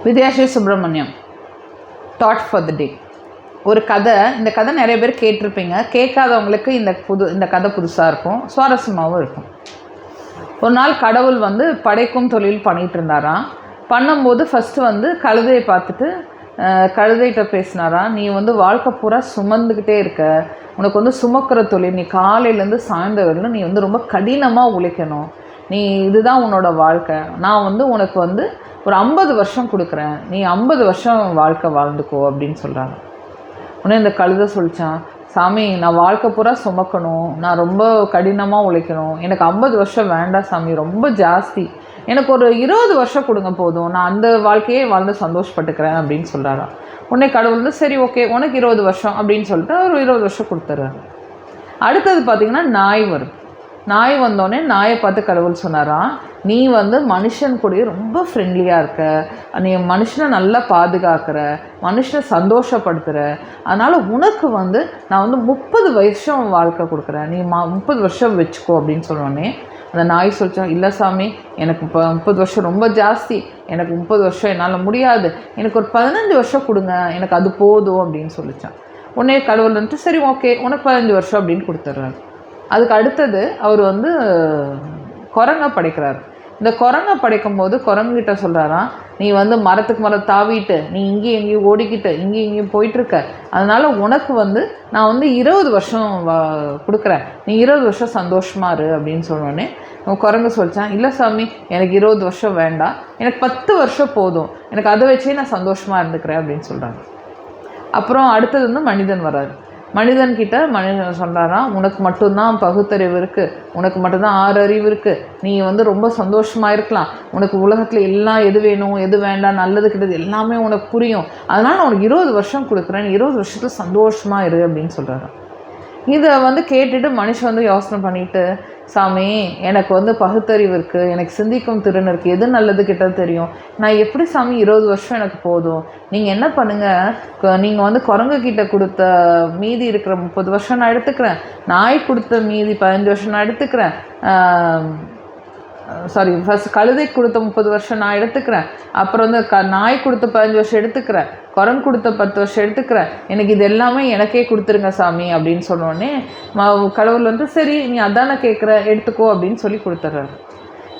Vidyasri Subramaniam thought for the day. ஒரு கதை, இந்த கதை நிறைய பேர் கேட்டிருப்பீங்க. கேட்காதவங்களுக்கு இந்த கதை புதுசாக இருக்கும், சுவாரஸ்யமாகவும் இருக்கும். ஒரு நாள் கடவுள் படைக்கும் தொழில் பண்ணிகிட்டு இருந்தாராம். பண்ணும்போது ஃபஸ்ட்டு கழுதையை பார்த்துட்டு கழுதைகிட்ட பேசினாராம், நீ வாழ்க்கை பூரா சுமந்துக்கிட்டே இருக்க, உனக்கு சுமக்கிற தொழில், நீ காலையிலேருந்து சாயந்தரம் நீ ரொம்ப கடினமாக உழைக்கணும், நீ இதுதான் உன்னோட வாழ்க்கை. நான் உனக்கு ஒரு 50 வருஷம் கொடுக்குறேன், நீ 50 வருஷம் வாழ்க்கை வாழ்ந்துக்கோ அப்படின்னு சொல்கிறாங்க. உடனே இந்த கழுதை சொல்லிச்சான், சாமி நான் வாழ்க்கை பூரா சுமக்கணும், நான் ரொம்ப கடினமாக உழைக்கணும், எனக்கு 50 வருஷம் வேண்டாம் சாமி, ரொம்ப ஜாஸ்தி, எனக்கு ஒரு 20 வருஷம் கொடுங்க போதும், நான் அந்த வாழ்க்கையே வாழ்ந்து சந்தோஷப்பட்டுக்கிறேன் அப்படின்னு சொல்கிறாராம். உடனே கடவுள் சரி ஓகே உனக்கு 20 வருஷம் அப்படின்னு சொல்லிட்டு ஒரு 20 வருஷம் கொடுத்துட்றாரு. அடுத்தது பார்த்திங்கன்னா நாய் வரும். நாய் வந்தோடனே நாயை பார்த்து கடவுள் சொன்னாராம், நீ மனுஷன் கூட ரொம்ப ஃப்ரெண்ட்லியாக இருக்க, நீ மனுஷனை நல்லா பாதுகாக்கிற, மனுஷனை சந்தோஷப்படுத்துகிற, அதனால் உனக்கு நான் 30 வருஷம் வாழ்க்கை கொடுக்குறேன், நீ 30 வருஷம் வச்சுக்கோ அப்படின்னு சொன்னோடனே அந்த நாய் சொல்லிச்சோம், இல்லை சாமி எனக்கு இப்போ 30 வருஷம் ரொம்ப ஜாஸ்தி, எனக்கு 30 வருஷம் என்னால் முடியாது, எனக்கு ஒரு 15 வருஷம் கொடுங்க, எனக்கு அது போதும் அப்படின்னு சொல்லிச்சான். உடனே கடவுள் சரி ஓகே உனக்கு 15 வருஷம் அப்படின்னு கொடுத்துட்றாரு. அதுக்கு அடுத்தது அவர் குரங்கை படைக்கிறார். இந்த குரங்கை படைக்கும் போது குரங்குகிட்ட சொல்கிறாராம், நீ மரத்துக்கு மரம் தாவிட்டு, நீ இங்கேயும் எங்கேயும் ஓடிக்கிட்டு இங்கேயும் இங்கேயும் போயிட்டுருக்க, அதனால் உனக்கு நான் 20 வருஷம் கொடுக்குறேன், நீ 20 வருஷம் சந்தோஷமாக இரு அப்படின்னு சொன்னோடனே குரங்கு சொல்லிச்சான், இல்லை சாமி எனக்கு 20 வருஷம் வேண்டாம், எனக்கு 10 வருஷம் போதும், எனக்கு அதை வச்சே நான் சந்தோஷமாக இருந்துக்கிறேன் அப்படின்னு சொல்கிறாங்க. அப்புறம் அடுத்தது மனிதன் வர்றாரு. மனிதன்கிட்ட மனிதன் சொல்கிறாராம், உனக்கு மட்டும்தான் பகுத்தறிவு இருக்குது, உனக்கு மட்டும்தான் 6 அறிவு இருக்குது, நீ ரொம்ப சந்தோஷமாக இருக்கலாம், உனக்கு உலகத்தில் எல்லாம் எது வேணும் எது வேண்டாம் நல்லது கிட்டது எல்லாமே உனக்கு புரியும், அதனால் நான் உனக்கு 20 வருஷம் கொடுக்குறேன், 20 வருஷத்துக்கு சந்தோஷமாக இரு அப்படின்னு சொல்கிறாராம். இதை கேட்டுட்டு மனுஷன் யோசனை பண்ணிவிட்டு, சாமி எனக்கு பகுத்தறிவு இருக்குது, எனக்கு சிந்திக்கும் திறன் இருக்குது, எது நல்லது கிட்ட தெரியும், நான் எப்படி சாமி 20 வருஷம் எனக்கு போதும், நீங்கள் என்ன பண்ணுங்கள், நீங்கள் குரங்குக்கிட்ட கொடுத்த மீதி இருக்கிற 30 வருஷம் நான் எடுத்துக்கிறேன், நாய் கொடுத்த மீதி 15 வருஷம் நான் எடுத்துக்கிறேன், ஃபஸ்ட் கழுதைக்கு கொடுத்த 30 வருஷம் நான் எடுத்துக்கிறேன், அப்புறம் நாய் கொடுத்த 15 வருஷம் எடுத்துக்கிறேன், குரங்கு கொடுத்த 10 வருஷம் எடுத்துக்கிறேன், எனக்கு இது எல்லாமே எனக்கே கொடுத்துருங்க சாமி அப்படின்னு சொன்னோடனே கடவுள் சரி நீ அதானே கேட்குற எடுத்துக்கோ அப்படின்னு சொல்லி கொடுத்துட்றாரு.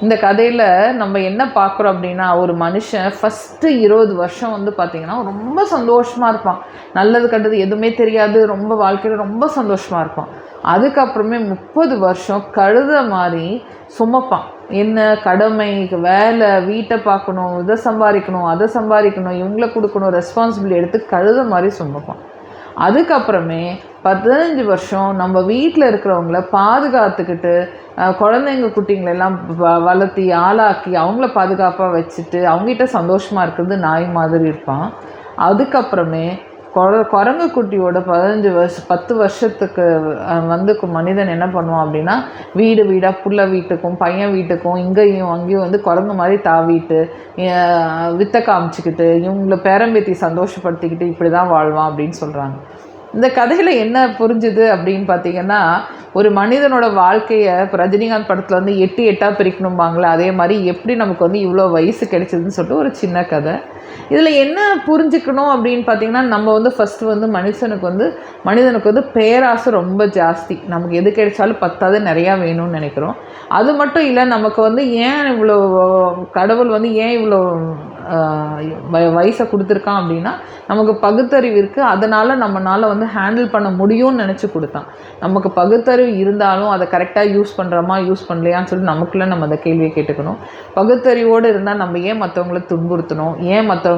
இந்த கதையில் நம்ம என்ன பார்க்குறோம் அப்படின்னா, ஒரு மனுஷன் ஃபஸ்ட்டு 20 வருஷம் பார்த்திங்கன்னா ரொம்ப சந்தோஷமாக இருப்பான், நல்லது கண்டது எதுவுமே தெரியாது, ரொம்ப வாழ்க்கையில் ரொம்ப சந்தோஷமாக இருப்பான். அதுக்கப்புறமே 30 வருஷம் கழுத மாதிரி சுமப்பான். என்ன கடமை, வேலை, வீட்டை பார்க்கணும், இதை சம்பாதிக்கணும் அதை சம்பாதிக்கணும், இவங்களை கொடுக்கணும், ரெஸ்பான்சிபிலிட்டி எடுத்து கழுத மாதிரி சுமப்பான். அதுக்கப்புறமே 15 வருஷம் நம்ம வீட்டில் இருக்கிறவங்கள பாதுகாத்துக்கிட்டு, குழந்தைங்க குட்டிங்களெல்லாம் வளர்த்தி ஆளாக்கி அவங்கள பாதுகாப்பாக வச்சுட்டு அவங்ககிட்ட சந்தோஷமாக இருக்கிறது நாய் மாதிரி இருப்பான். அதுக்கப்புறமே குரங்கு குட்டியோட 10 வருஷத்துக்கு மனிதன் என்ன பண்ணுவான் அப்படின்னா, வீடு வீடாக புள்ள வீட்டுக்கும் பையன் வீட்டுக்கும் இங்கேயும் அங்கேயும் குரங்கு மாதிரி தாவிட்டு வித்தை காமிச்சிக்கிட்டு இவங்களை பேரம்பேத்தி சந்தோஷப்படுத்திக்கிட்டு இப்படி தான் வாழ்வான் அப்படின்னு சொல்கிறாங்க. இந்த கதையில் என்ன புரிஞ்சுது அப்படின்னு பார்த்தீங்கன்னா, ஒரு மனிதனோட வாழ்க்கையை இப்போ ரஜினிகாந்த் படத்தில் 8 8ஆக பிரிக்கணும்பாங்களே, அதே மாதிரி எப்படி நமக்கு இவ்வளோ வயசு கிடைச்சதுன்னு சொல்லிட்டு ஒரு சின்ன கதை. இதில் என்ன புரிஞ்சுக்கணும் அப்படின்னு பார்த்தீங்கன்னா, நம்ம ஃபஸ்ட்டு மனிதனுக்கு பேராசை ரொம்ப ஜாஸ்தி, நமக்கு எது கிடைச்சாலும் பத்தாது நிறையா வேணும்னு நினைக்கிறோம். அது மட்டும் இல்லை, நமக்கு ஏன் இவ்வளோ கடவுள் ஏன் இவ்வளோ வயசை கொடுத்துருக்கான் அப்படின்னா, நமக்கு பகுத்தறிவு இருக்குது, அதனால் நம்மளால் ஹேண்டில் பண்ண முடியும்னு நினச்சி கொடுத்தான். நமக்கு பகுத்தறிவு இருந்தாலும் அதை கரெக்டாக யூஸ் பண்ணுறோமா யூஸ் பண்ணலையான்னு சொல்லிட்டு நமக்குள்ளே நம்ம அந்த கேள்வியை கேட்டுக்கணும். பகுத்தறிவோடு இருந்தால் நம்ம ஏன் மற்றவங்கள துன்புறுத்தணும், ஏன் மற்றவங்க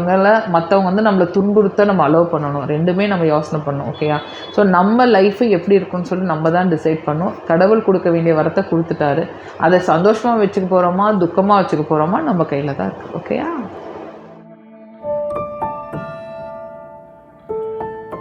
நம்மளை துன்புறுத்த நம்ம அலோவ் பண்ணணும், ரெண்டுமே நம்ம யோசனை பண்ணணும். ஓகேயா? ஸோ நம்ம லைஃபு எப்படி இருக்குன்னு சொல்லி நம்ம தான் டிசைட் பண்ணணும். கடவுள் கொடுக்க வேண்டிய வரத்தை கொடுத்துட்டாரு, அதை சந்தோஷமாக வச்சுக்க போகிறோமா துக்கமாக வச்சுக்க போகிறோமா நம்ம கையில் தான் இருக்குது. ஓகேயா?